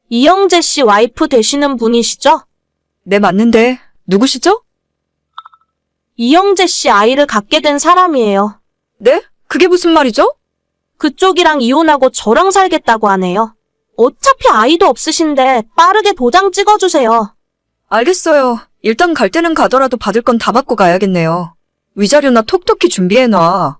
이영재 씨 와이프 되시는 분이시죠? 네, 맞는데 누구시죠? 이영재 씨 아이를 갖게 된 사람이에요. 네? 그게 무슨 말이죠? 그쪽이랑 이혼하고 저랑 살겠다고 하네요. 어차피 아이도 없으신데 빠르게 도장 찍어주세요. 알겠어요. 일단 갈 때는 가더라도 받을 건 다 받고 가야겠네요. 위자료나 톡톡히 준비해놔.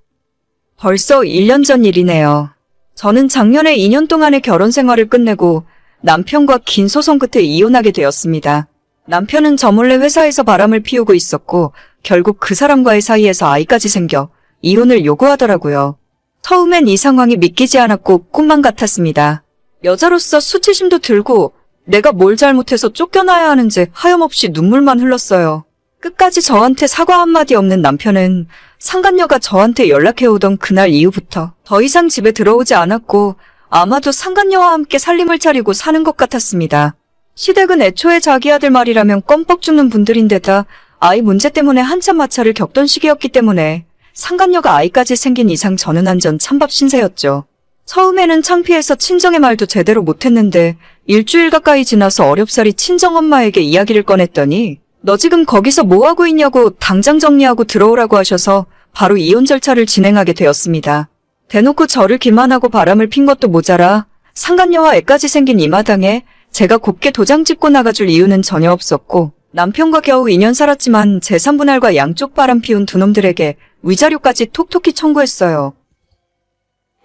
벌써 1년 전 일이네요. 저는 작년에 2년 동안의 결혼 생활을 끝내고 남편과 긴 소송 끝에 이혼하게 되었습니다. 남편은 저 몰래 회사에서 바람을 피우고 있었고 결국 그 사람과의 사이에서 아이까지 생겨 이혼을 요구하더라고요. 처음엔 이 상황이 믿기지 않았고 꿈만 같았습니다. 여자로서 수치심도 들고 내가 뭘 잘못해서 쫓겨나야 하는지 하염없이 눈물만 흘렀어요. 끝까지 저한테 사과 한마디 없는 남편은 상간녀가 저한테 연락해오던 그날 이후부터 더 이상 집에 들어오지 않았고 아마도 상간녀와 함께 살림을 차리고 사는 것 같았습니다. 시댁은 애초에 자기 아들 말이라면 껌뻑 죽는 분들인데다 아이 문제 때문에 한참 마찰을 겪던 시기였기 때문에 상간녀가 아이까지 생긴 이상 저는 완전 찬밥 신세였죠. 처음에는 창피해서 친정의 말도 제대로 못했는데 일주일 가까이 지나서 어렵사리 친정엄마에게 이야기를 꺼냈더니 너 지금 거기서 뭐하고 있냐고 당장 정리하고 들어오라고 하셔서 바로 이혼 절차를 진행하게 되었습니다. 대놓고 저를 기만하고 바람을 핀 것도 모자라 상간녀와 애까지 생긴 이 마당에 제가 곱게 도장 찍고 나가줄 이유는 전혀 없었고 남편과 겨우 2년 살았지만 재산분할과 양쪽 바람 피운 두 놈들에게 위자료까지 톡톡히 청구했어요.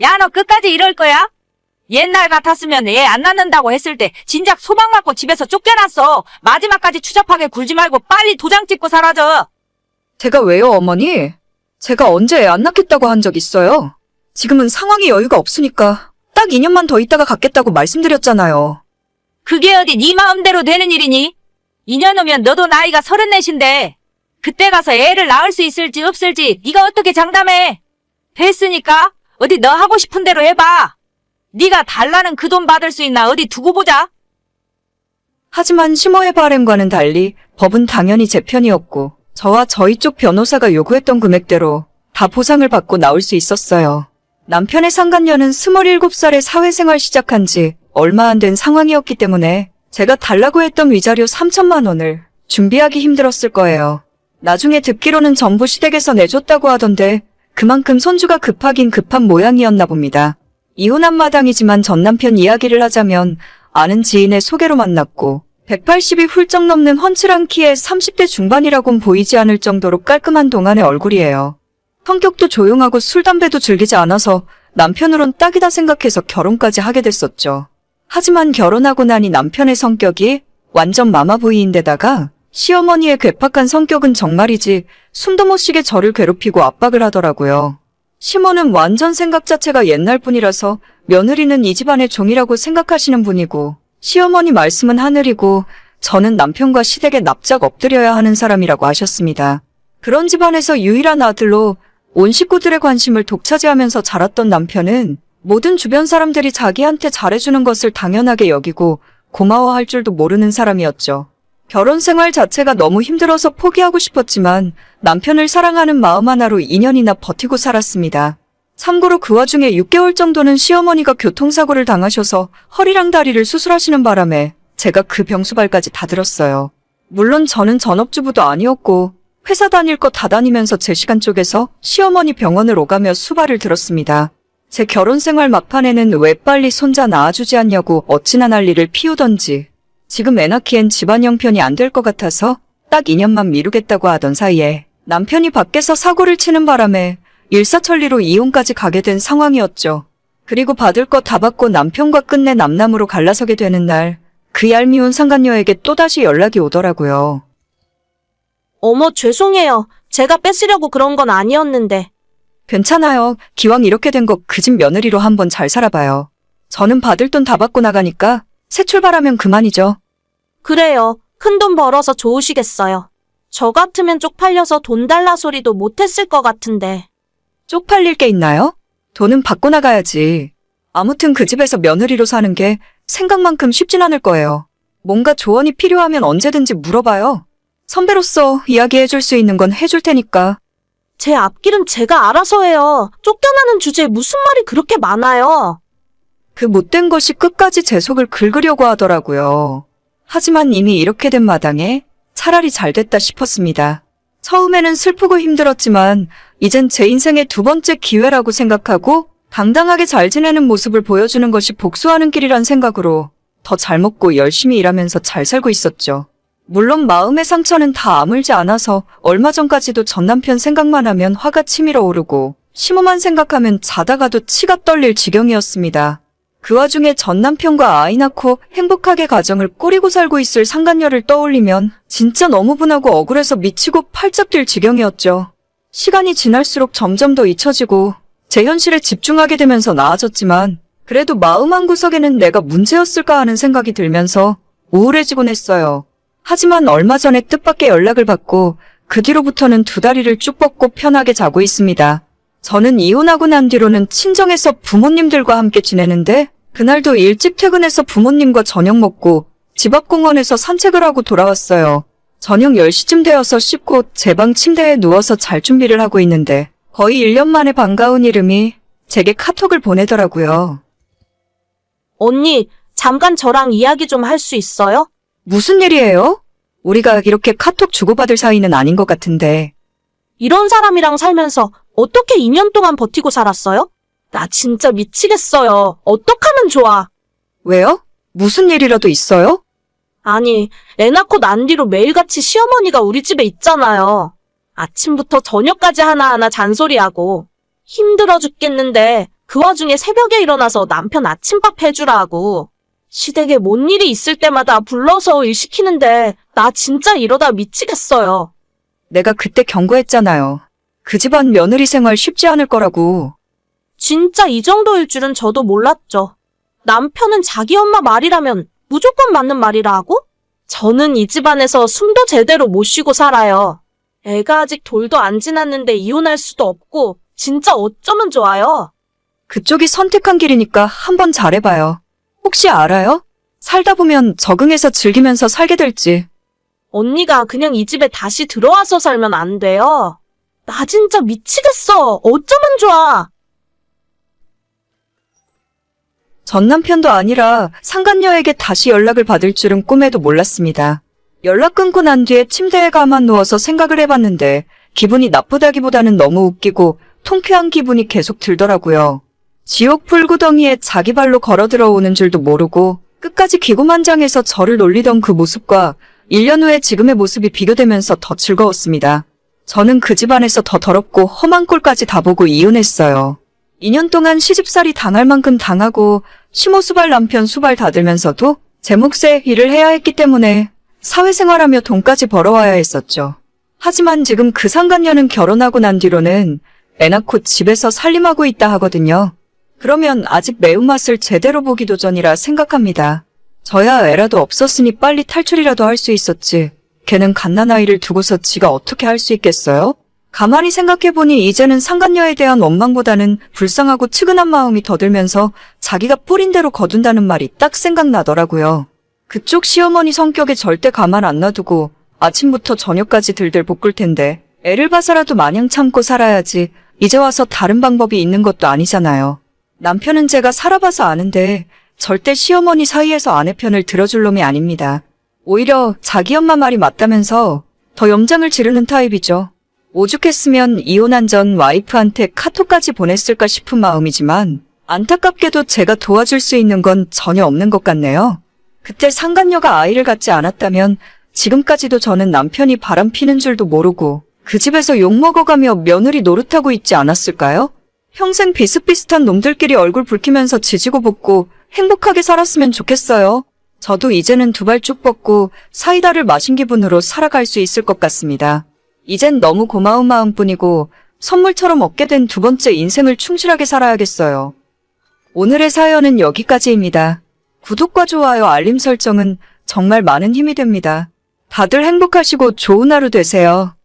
야, 너 끝까지 이럴 거야? 옛날 같았으면 애 안 낳는다고 했을 때 진작 소방 맞고 집에서 쫓겨났어. 마지막까지 추잡하게 굴지 말고 빨리 도장 찍고 사라져. 제가 왜요, 어머니? 제가 언제 애 안 낳겠다고 한 적 있어요? 지금은 상황이 여유가 없으니까 딱 2년만 더 있다가 갖겠다고 말씀드렸잖아요. 그게 어디 네 마음대로 되는 일이니? 2년 후면 너도 나이가 34인데 그때 가서 애를 낳을 수 있을지 없을지 네가 어떻게 장담해? 됐으니까 어디 너 하고 싶은 대로 해봐. 네가 달라는 그 돈 받을 수 있나 어디 두고 보자. 하지만 심호의 바람과는 달리 법은 당연히 제 편이었고 저와 저희 쪽 변호사가 요구했던 금액대로 다 보상을 받고 나올 수 있었어요. 남편의 상간녀는 27살에 사회생활 시작한 지 얼마 안 된 상황이었기 때문에 제가 달라고 했던 위자료 3천만 원을 준비하기 힘들었을 거예요. 나중에 듣기로는 전부 시댁에서 내줬다고 하던데 그만큼 손주가 급하긴 급한 모양이었나 봅니다. 이혼한 마당이지만 전 남편 이야기를 하자면 아는 지인의 소개로 만났고 180이 훌쩍 넘는 훤칠한 키에 30대 중반이라곤 보이지 않을 정도로 깔끔한 동안의 얼굴이에요. 성격도 조용하고 술, 담배도 즐기지 않아서 남편으론 딱이다 생각해서 결혼까지 하게 됐었죠. 하지만 결혼하고 나니 남편의 성격이 완전 마마보이인데다가 시어머니의 괴팍한 성격은 정말이지 숨도 못 쉬게 저를 괴롭히고 압박을 하더라고요. 시모는 완전 생각 자체가 옛날 분이라서 며느리는 이 집안의 종이라고 생각하시는 분이고 시어머니 말씀은 하늘이고 저는 남편과 시댁에 납작 엎드려야 하는 사람이라고 하셨습니다. 그런 집안에서 유일한 아들로 온 식구들의 관심을 독차지하면서 자랐던 남편은 모든 주변 사람들이 자기한테 잘해주는 것을 당연하게 여기고 고마워할 줄도 모르는 사람이었죠. 결혼 생활 자체가 너무 힘들어서 포기하고 싶었지만 남편을 사랑하는 마음 하나로 2년이나 버티고 살았습니다. 참고로 그 와중에 6개월 정도는 시어머니가 교통사고를 당하셔서 허리랑 다리를 수술하시는 바람에 제가 그 병수발까지 다 들었어요. 물론 저는 전업주부도 아니었고 회사 다닐 거 다 다니면서 제 시간 쪼개서 시어머니 병원을 오가며 수발을 들었습니다. 제 결혼 생활 막판에는 왜 빨리 손자 낳아주지 않냐고 어찌나 난리를 피우던지 지금 애 낳기엔 집안 형편이 안 될 것 같아서 딱 2년만 미루겠다고 하던 사이에 남편이 밖에서 사고를 치는 바람에 일사천리로 이혼까지 가게 된 상황이었죠. 그리고 받을 거 다 받고 남편과 끝내 남남으로 갈라서게 되는 날 그 얄미운 상간녀에게 또다시 연락이 오더라고요. 어머, 죄송해요. 제가 뺏으려고 그런 건 아니었는데. 괜찮아요. 기왕 이렇게 된 거 그 집 며느리로 한번 잘 살아봐요. 저는 받을 돈 다 받고 나가니까 새 출발하면 그만이죠. 그래요. 큰돈 벌어서 좋으시겠어요. 저 같으면 쪽팔려서 돈 달라 소리도 못했을 것 같은데. 쪽팔릴 게 있나요? 돈은 받고 나가야지. 아무튼 그 집에서 며느리로 사는 게 생각만큼 쉽진 않을 거예요. 뭔가 조언이 필요하면 언제든지 물어봐요. 선배로서 이야기해줄 수 있는 건 해줄 테니까. 제 앞길은 제가 알아서 해요. 쫓겨나는 주제에 무슨 말이 그렇게 많아요. 그 못된 것이 끝까지 제 속을 긁으려고 하더라고요. 하지만 이미 이렇게 된 마당에 차라리 잘 됐다 싶었습니다. 처음에는 슬프고 힘들었지만 이젠 제 인생의 두 번째 기회라고 생각하고 당당하게 잘 지내는 모습을 보여주는 것이 복수하는 길이란 생각으로 더 잘 먹고 열심히 일하면서 잘 살고 있었죠. 물론 마음의 상처는 다 아물지 않아서 얼마 전까지도 전 남편 생각만 하면 화가 치밀어 오르고 심호만 생각하면 자다가도 치가 떨릴 지경이었습니다. 그 와중에 전 남편과 아이 낳고 행복하게 가정을 꾸리고 살고 있을 상간녀를 떠올리면 진짜 너무 분하고 억울해서 미치고 팔짝 뛸 지경이었죠. 시간이 지날수록 점점 더 잊혀지고 제 현실에 집중하게 되면서 나아졌지만 그래도 마음 한구석에는 내가 문제였을까 하는 생각이 들면서 우울해지곤 했어요. 하지만 얼마 전에 뜻밖의 연락을 받고 그 뒤로부터는 두 다리를 쭉 뻗고 편하게 자고 있습니다. 저는 이혼하고 난 뒤로는 친정에서 부모님들과 함께 지내는데 그날도 일찍 퇴근해서 부모님과 저녁 먹고 집 앞 공원에서 산책을 하고 돌아왔어요. 저녁 10시쯤 되어서 씻고 제 방 침대에 누워서 잘 준비를 하고 있는데 거의 1년 만에 반가운 이름이 제게 카톡을 보내더라고요. 언니, 잠깐 저랑 이야기 좀 할 수 있어요? 무슨 일이에요? 우리가 이렇게 카톡 주고받을 사이는 아닌 것 같은데. 이런 사람이랑 살면서 어떻게 2년 동안 버티고 살았어요? 나 진짜 미치겠어요. 어떡하면 좋아? 왜요? 무슨 일이라도 있어요? 아니, 애 낳고 난 뒤로 매일같이 시어머니가 우리 집에 있잖아요. 아침부터 저녁까지 하나하나 잔소리하고 힘들어 죽겠는데 그 와중에 새벽에 일어나서 남편 아침밥 해주라 하고 시댁에 뭔 일이 있을 때마다 불러서 일 시키는데 나 진짜 이러다 미치겠어요. 내가 그때 경고했잖아요. 그 집안 며느리 생활 쉽지 않을 거라고. 진짜 이 정도일 줄은 저도 몰랐죠. 남편은 자기 엄마 말이라면 무조건 맞는 말이라 하고 저는 이 집안에서 숨도 제대로 못 쉬고 살아요. 애가 아직 돌도 안 지났는데 이혼할 수도 없고 진짜 어쩌면 좋아요. 그쪽이 선택한 길이니까 한번 잘해봐요. 혹시 알아요? 살다 보면 적응해서 즐기면서 살게 될지. 언니가 그냥 이 집에 다시 들어와서 살면 안 돼요. 나 진짜 미치겠어. 어쩌면 좋아. 전 남편도 아니라 상간녀에게 다시 연락을 받을 줄은 꿈에도 몰랐습니다. 연락 끊고 난 뒤에 침대에 가만 누워서 생각을 해봤는데 기분이 나쁘다기보다는 너무 웃기고 통쾌한 기분이 계속 들더라고요. 지옥 불구덩이에 자기 발로 걸어 들어오는 줄도 모르고 끝까지 기고만장해서 저를 놀리던 그 모습과 1년 후에 지금의 모습이 비교되면서 더 즐거웠습니다. 저는 그 집안에서 더 더럽고 험한 꼴까지 다 보고 이혼했어요. 2년 동안 시집살이 당할 만큼 당하고 시모수발 남편 수발 다 들면서도 제 몫의 일을 해야 했기 때문에 사회생활하며 돈까지 벌어와야 했었죠. 하지만 지금 그 상간녀는 결혼하고 난 뒤로는 애 낳고 집에서 살림하고 있다 하거든요. 그러면 아직 매운맛을 제대로 보기도 전이라 생각합니다. 저야 애라도 없었으니 빨리 탈출이라도 할 수 있었지. 걔는 갓난아이를 두고서 지가 어떻게 할 수 있겠어요? 가만히 생각해보니 이제는 상간녀에 대한 원망보다는 불쌍하고 측은한 마음이 더 들면서 자기가 뿌린 대로 거둔다는 말이 딱 생각나더라고요. 그쪽 시어머니 성격에 절대 가만 안 놔두고 아침부터 저녁까지 들들 볶을 텐데 애를 봐서라도 마냥 참고 살아야지 이제 와서 다른 방법이 있는 것도 아니잖아요. 남편은 제가 살아봐서 아는데 절대 시어머니 사이에서 아내 편을 들어줄 놈이 아닙니다. 오히려 자기 엄마 말이 맞다면서 더 염장을 지르는 타입이죠. 오죽했으면 이혼한 전 와이프한테 카톡까지 보냈을까 싶은 마음이지만 안타깝게도 제가 도와줄 수 있는 건 전혀 없는 것 같네요. 그때 상간녀가 아이를 갖지 않았다면 지금까지도 저는 남편이 바람피는 줄도 모르고 그 집에서 욕먹어가며 며느리 노릇하고 있지 않았을까요? 평생 비슷비슷한 놈들끼리 얼굴 붉히면서 지지고 볶고 행복하게 살았으면 좋겠어요. 저도 이제는 두 발 쭉 뻗고 사이다를 마신 기분으로 살아갈 수 있을 것 같습니다. 이젠 너무 고마운 마음뿐이고 선물처럼 얻게 된 두 번째 인생을 충실하게 살아야겠어요. 오늘의 사연은 여기까지입니다. 구독과 좋아요, 알림 설정은 정말 많은 힘이 됩니다. 다들 행복하시고 좋은 하루 되세요.